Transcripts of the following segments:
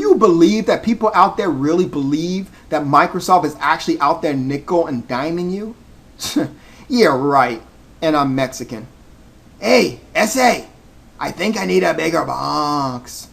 you believe that people out there really believe that Microsoft is actually out there nickel and diming you? Yeah, right. And I'm Mexican. Hey, SA, I think I need a bigger box.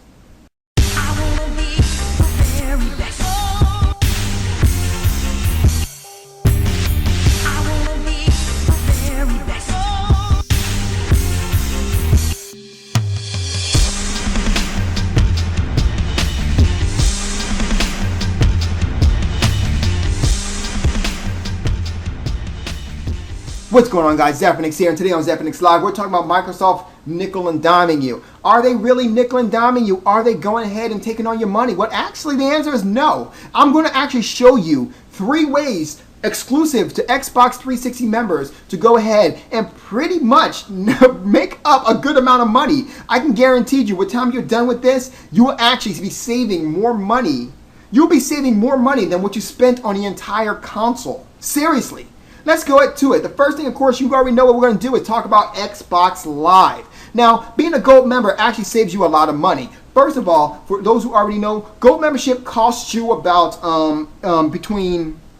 What's going on, guys? Zephyrnix here, and today on Zephyrnix Live, we're talking about Microsoft nickel and diming you. Are they really nickel and diming you? Are they going ahead and taking all your money? Well, actually, the answer is no. I'm going to actually show you 3 ways exclusive to Xbox 360 members to go ahead and pretty much make up a good amount of money. I can guarantee you, by the time you're done with this, you will actually be saving more money. You'll be saving more money than what you spent on the entire console. Seriously. Let's go to it. The first thing, of course, you already know what we're going to do is talk about Xbox Live. Now, being a Gold member actually saves you a lot of money. First of all, for those who already know, Gold membership costs you about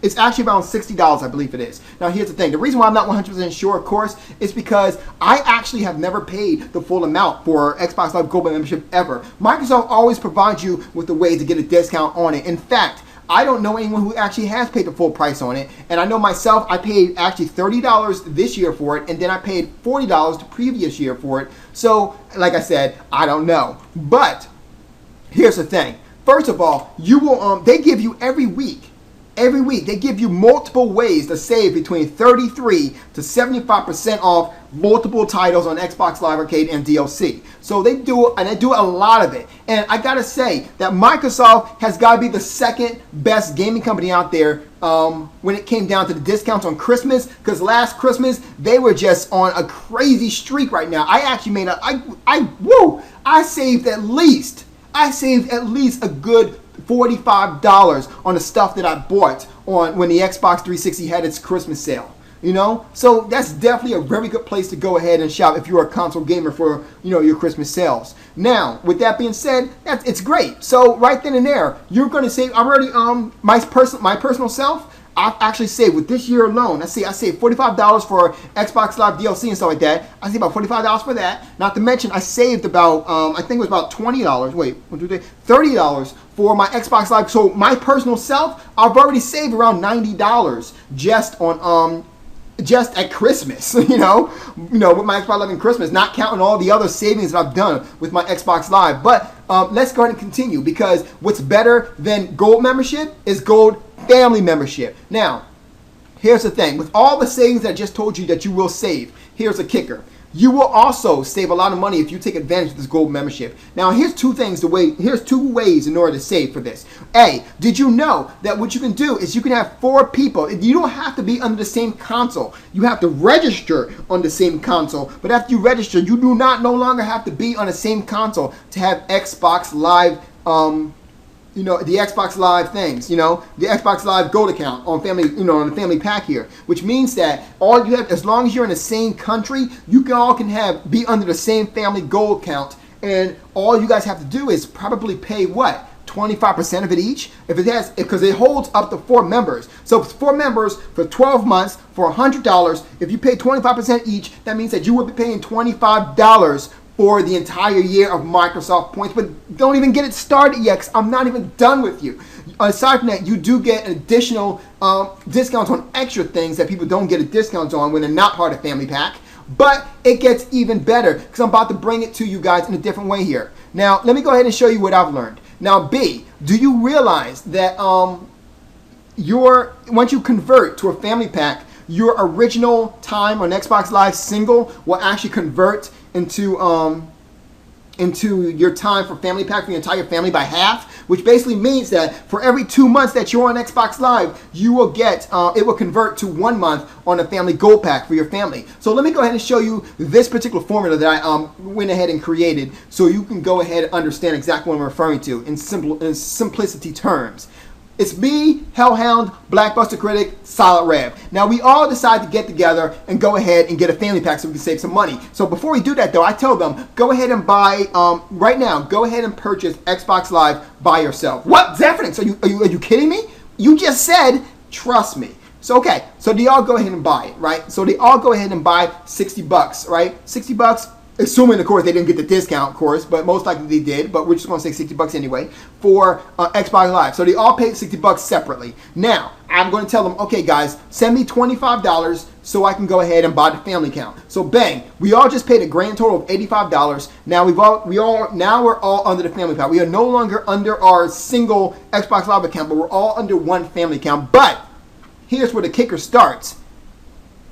it's actually around $60, I believe it is. Now, here's the thing. The reason why I'm not 100% sure, of course, is because I actually have never paid the full amount for Xbox Live Gold membership ever. Microsoft always provides you with a way to get a discount on it. In fact, I don't know anyone who actually has paid the full price on it. And I know myself, I paid actually $30 this year for it, and then I paid $40 the previous year for it. So, like I said, I don't know. But here's the thing. First of all, you will they give you every week, they give you multiple ways to save between 33 to 75% off multiple titles on Xbox Live Arcade and DLC. So they do a lot of it. And I gotta say that Microsoft has got to be the second best gaming company out there when it came down to the discounts on Christmas. Because last Christmas they were just on a crazy streak right now. I actually made I saved at least a good $45 on the stuff that I bought on when the Xbox 360 had its Christmas sale. You know, so that's definitely a very good place to go ahead and shop if you're a console gamer for, you know, your Christmas sales. Now, with that being said, it's great. So right then and there, you're going to save. I'm already my personal self. I've actually saved with this year alone. I saved $45 for Xbox Live DLC and stuff like that. I saved about $45 for that. Not to mention, I saved about I think it was about $20. Wait, $30 for my Xbox Live. So my personal self, I've already saved around $90 just at Christmas, you know, with my Xbox Live in Christmas, not counting all the other savings that I've done with my Xbox Live. But let's go ahead and continue, because what's better than Gold membership is Gold family membership. Now, here's the thing. With all the savings that I just told you that you will save, here's a kicker. You will also save a lot of money if you take advantage of this Gold membership. Now, here's 2 ways in order to save for this. A, did you know that what you can do is you can have 4 people. You don't have to be under the same console. You have to register on the same console. But after you register, you do no longer have to be on the same console to have Xbox Live the Xbox Live things, the Xbox Live Gold account on family, on the family pack here, which means that all you have, as long as you're in the same country, you can be under the same family Gold account, and all you guys have to do is probably pay what? 25% of it each, because it holds up to 4 members. So if it's 4 members for 12 months for $100, if you pay 25% each, that means that you will be paying $25 for the entire year of Microsoft points. But don't even get it started yet, 'cause I'm not even done with you. Aside from that, you do get additional discounts on extra things that people don't get discounts on when they're not part of Family Pack. But it gets even better, because I'm about to bring it to you guys in a different way here. Now, let me go ahead and show you what I've learned. Now, B, do you realize that once you convert to a Family Pack, your original time on Xbox Live single will actually convert into your time for Family Pack for your entire family by half, which basically means that for every 2 months that you're on Xbox Live, you will get it will convert to 1 month on a Family Gold Pack for your family. So let me go ahead and show you this particular formula that I went ahead and created, so you can go ahead and understand exactly what I'm referring to in simplicity terms. It's me, Hellhound, Blackbuster Critic, Solid Rev. Now, we all decide to get together and go ahead and get a family pack so we can save some money. So before we do that, though, I tell them, go ahead and buy, right now, go ahead and purchase Xbox Live by yourself. What? Zephyrnix, are you kidding me? You just said, trust me. So, okay, so they all go ahead and buy it, right? So they all go ahead and buy $60, right? $60, assuming, of course, they didn't get the discount, of course, but most likely they did, but we're just going to say $60 anyway, for Xbox Live. So they all paid $60 separately. Now, I'm going to tell them, okay, guys, send me $25 so I can go ahead and buy the family account. So bang, we all just paid a grand total of $85. Now we're all under the family account. We are no longer under our single Xbox Live account, but we're all under one family account. But here's where the kicker starts.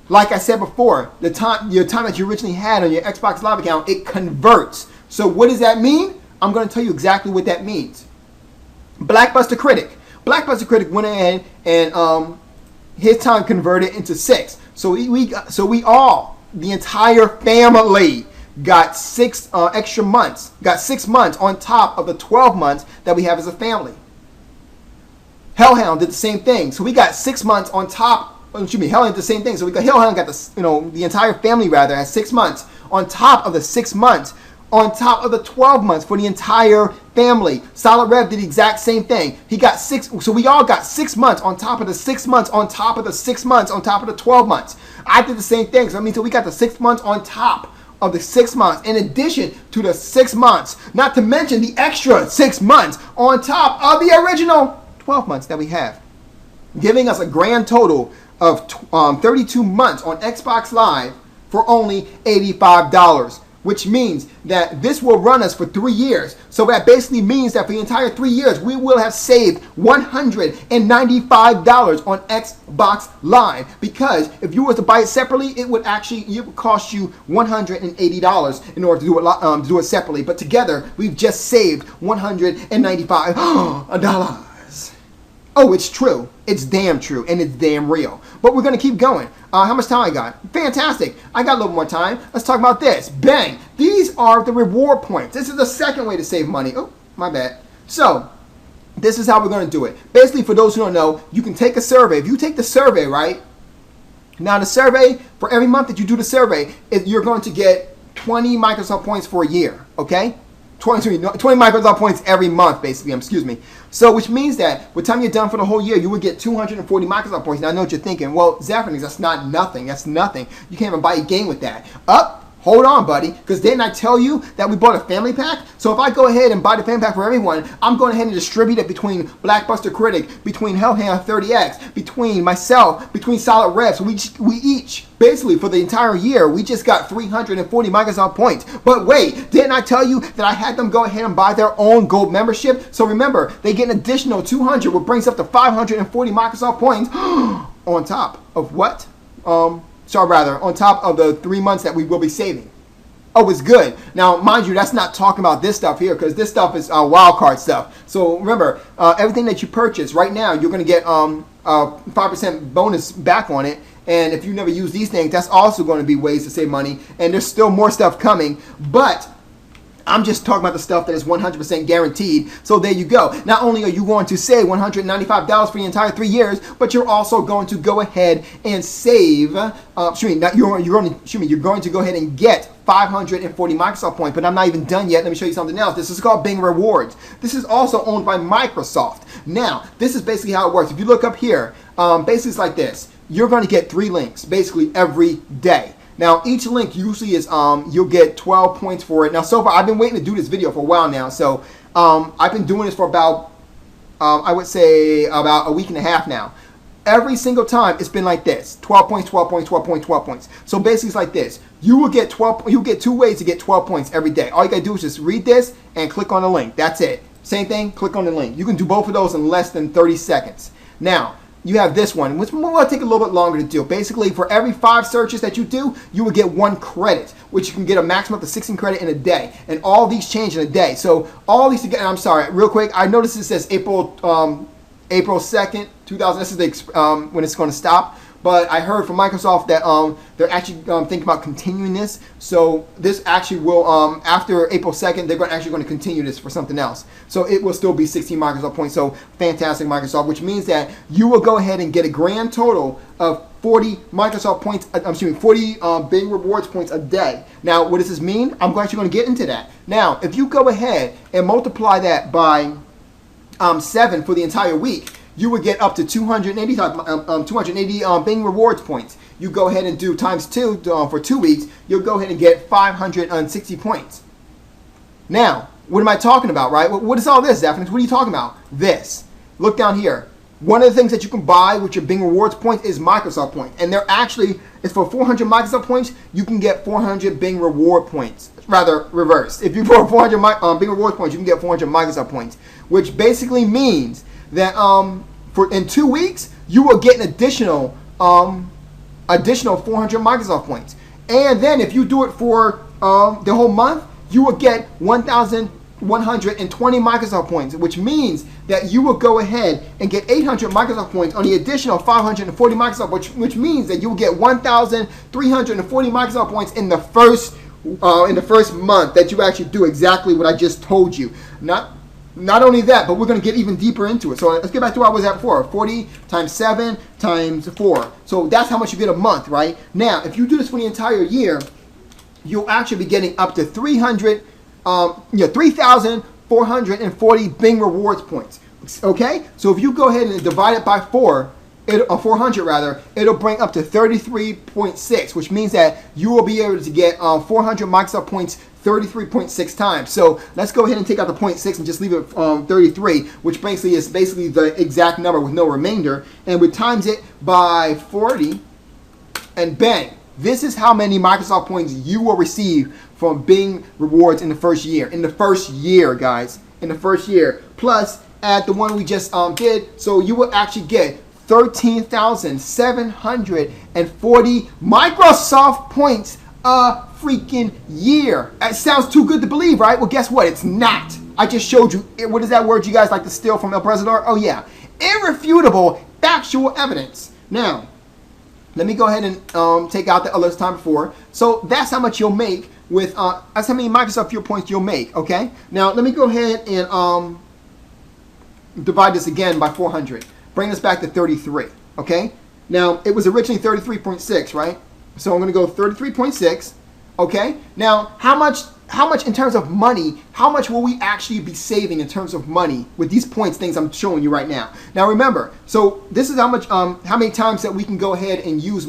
Like I said before, your time that you originally had on your Xbox Live account, it converts. So what does that mean? I'm going to tell you exactly what that means. Blackbuster Critic went ahead and his time converted into 6. So we all, the entire family, got 6 extra months. Got 6 months on top of the 12 months that we have as a family. Hellhound did the same thing. So we got 6 months on top. Hellhound did the same thing. So Hellhound got the entire family rather has 6 months on top of the 6 months, on top of the 12 months for the entire family. Solid Rev did the exact same thing. He got 6. So we all got 6 months on top of the 6 months, on top of the 6 months, on top of the 12 months. I did the same thing. So we got the 6 months on top of the 6 months, in addition to the 6 months, not to mention the extra 6 months on top of the original 12 months that we have, giving us a grand total of 32 months on Xbox Live for only $85, which means that this will run us for 3 years. So that basically means that for the entire 3 years, we will have saved $195 on Xbox Live. Because if you were to buy it separately, it would cost you $180 in order to do it separately. But together, we've just saved $195. Oh, it's true. It's damn true, and it's damn real. But we're going to keep going. How much time I got? Fantastic. I got a little more time. Let's talk about this. Bang. These are the reward points. This is the second way to save money. Oh, my bad. So, this is how we're going to do it. Basically, for those who don't know, you can take a survey. If you take the survey, right? Now, the survey, for every month that you do the survey, you're going to get 20 Microsoft points for a year, okay? 20 Microsoft points every month, basically, excuse me. So, which means that by the time you're done for the whole year, you would get 240 Microsoft points. Now, I know what you're thinking. Well, Zephyrnix, that's not nothing. That's nothing. You can't even buy a game with that. Hold on, buddy, because didn't I tell you that we bought a family pack? So if I go ahead and buy the family pack for everyone, I'm going ahead and distribute it between Blackbuster Critic, between Hellhound 30X, between myself, between Solid Rev. So we each, basically for the entire year, we just got 340 Microsoft points. But wait, didn't I tell you that I had them go ahead and buy their own gold membership? So remember, they get an additional 200, which brings up to 540 Microsoft points on top of what? On top of the 3 months that we will be saving. Oh, it's good. Now, mind you, that's not talking about this stuff here, because this stuff is wild card stuff. So remember, everything that you purchase right now, you're going to get 5% bonus back on it. And if you never use these things, that's also going to be ways to save money. And there's still more stuff coming. But I'm just talking about the stuff that is 100% guaranteed. So there you go. Not only are you going to save $195 for the entire 3 years, but you're also going to go ahead and save. You're going to go ahead and get 540 Microsoft points. But I'm not even done yet. Let me show you something else. This is called Bing Rewards. This is also owned by Microsoft. Now, this is basically how it works. If you look up here, basically it's like this. You're going to get 3 links basically every day. Now, each link usually is, you'll get 12 points for it. Now, so far, I've been waiting to do this video for a while now. So, I've been doing this for about, I would say, about a week and a half now. Every single time, it's been like this. 12 points, 12 points, 12 points, 12 points. So, basically, it's like this. You will get 12, you get 2 ways to get 12 points every day. All you got to do is just read this and click on the link. That's it. Same thing, click on the link. You can do both of those in less than 30 seconds. Now, you have this one, which will take a little bit longer to do. Basically, for every 5 searches that you do, you will get 1 credit, which you can get a maximum of 16 credit in a day. And all these change in a day. So all these together, I'm sorry, real quick, I noticed it says April 2nd, 2000. This is when it's going to stop. but I heard from Microsoft that they're actually thinking about continuing this. So this actually will, after April 2nd, they're actually going to continue this for something else. So it will still be 16 Microsoft points. So fantastic, Microsoft, which means that you will go ahead and get a grand total of 40 Microsoft points, 40 Bing rewards points a day. Now, what does this mean? I'm actually going to get into that. Now, if you go ahead and multiply that by 7 for the entire week, you would get up to 280 Bing rewards points. You go ahead and do times 2 for 2 weeks, you'll go ahead and get 560 points. Now, what am I talking about, right? What is all this, Zephyrnix? What are you talking about? This. Look down here. One of the things that you can buy with your Bing rewards points is Microsoft points. And they're actually, it's for 400 Microsoft points, you can get 400 Bing reward points. Rather, reversed. If you put 400 Bing rewards points, you can get 400 Microsoft points. Which basically means that in 2 weeks, you will get an additional 400 Microsoft points. And then if you do it for the whole month, you will get 1,120 Microsoft points, which means that you will go ahead and get 800 Microsoft points on the additional 540 Microsoft, which means that you will get 1,340 Microsoft points in the first month that you actually do exactly what I just told you. Not only that, but we're going to get even deeper into it. So let's get back to where I was at before. 40 times 7 times 4. So that's how much you get a month, right? Now, if you do this for the entire year, you'll actually be getting up to 3,440 Bing rewards points. Okay? So if you go ahead and divide it by 400 rather, it'll bring up to 33.6, which means that you will be able to get 400 Microsoft points 33.6 times. So let's go ahead and take out the 0.6 and just leave it 33, which basically is the exact number with no remainder. And we times it by 40, and bang. This is how many Microsoft points you will receive from Bing rewards in the first year. In the first year, guys. In the first year. Plus, add the one we just did. So you will actually get 13,740 Microsoft points a freaking year. That sounds too good to believe, right? Well, guess what? It's not. I just showed you. What is that word you guys like to steal from El Presidor? Oh, yeah. Irrefutable factual evidence. Now, let me go ahead and take out the others time before. So that's how much you'll make with, that's how many Microsoft Fuel points you'll make, okay? Now, let me go ahead and divide this again by 400. Bring this back to 33, okay? Now, it was originally 33.6, right? So I'm going to go 33.6, okay? Now, how much in terms of money, how much will we actually be saving in terms of money with these points, things I'm showing you right now? Now, remember, so this is how many times that we can go ahead and use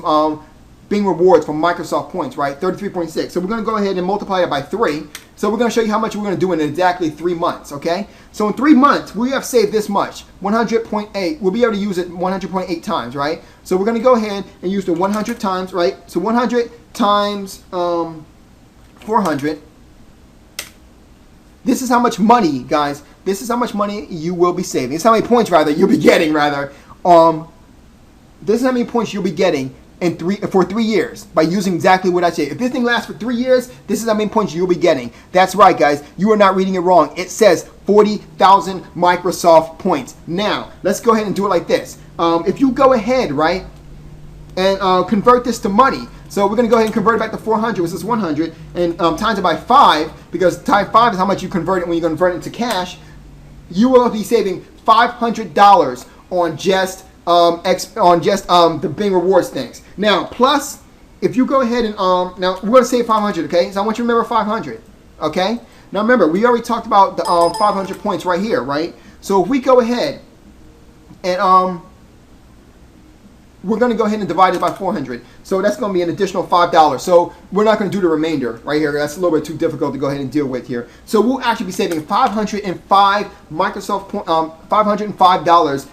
Bing rewards from Microsoft points, right? 33.6. So we're going to go ahead and multiply it by 3. So we're going to show you how much we're going to do in exactly 3 months, okay? So in 3 months, we have saved this much, 100.8. We'll be able to use it 100.8 times, right? So we're going to go ahead and use the 100 times, right? So 100 times 400. This is how much money, guys. This is how much money you will be saving. This is how many points, rather, you'll be getting, rather. This is how many points you'll be getting for 3 years by using exactly what I say. If this thing lasts for 3 years, this is how many points you'll be getting. That's right, guys. You are not reading it wrong. It says 40,000 Microsoft points. Now, let's go ahead and do it like this. If you go ahead, right, and convert this to money. So we're going to go ahead and convert it back to 400, which is 100, and times it by 5, because times 5 is how much you convert it when you convert it into cash. You will be saving $500 on just the Bing rewards things. Now, plus, if you go ahead and now we're going to save 500, okay? So I want you to remember 500, okay? Now remember, we already talked about the 500 points right here, right? So if we go ahead and we're going to go ahead and divide it by 400. So that's going to be an additional $5. So we're not going to do the remainder right here. That's a little bit too difficult to go ahead and deal with here. So we'll actually be saving $505 $505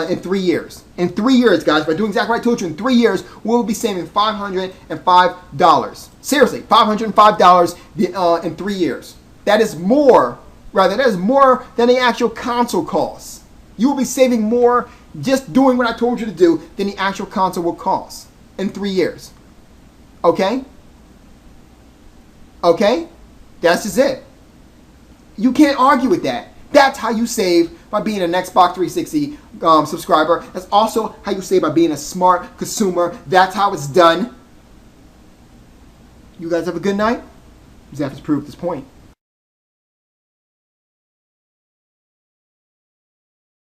in 3 years. In 3 years, guys, by doing exactly what I told you, in 3 years, we'll be saving $505. Seriously, $505 in 3 years. That is more, rather, that is more than the actual console costs. You will be saving more just doing what I told you to do than the actual console will cost in 3 years. Okay? Okay? That's just it. You can't argue with that. That's how you save by being an Xbox 360 subscriber. That's also how you say by being a smart consumer. That's how it's done. You guys have a good night. Zeph has proved this point.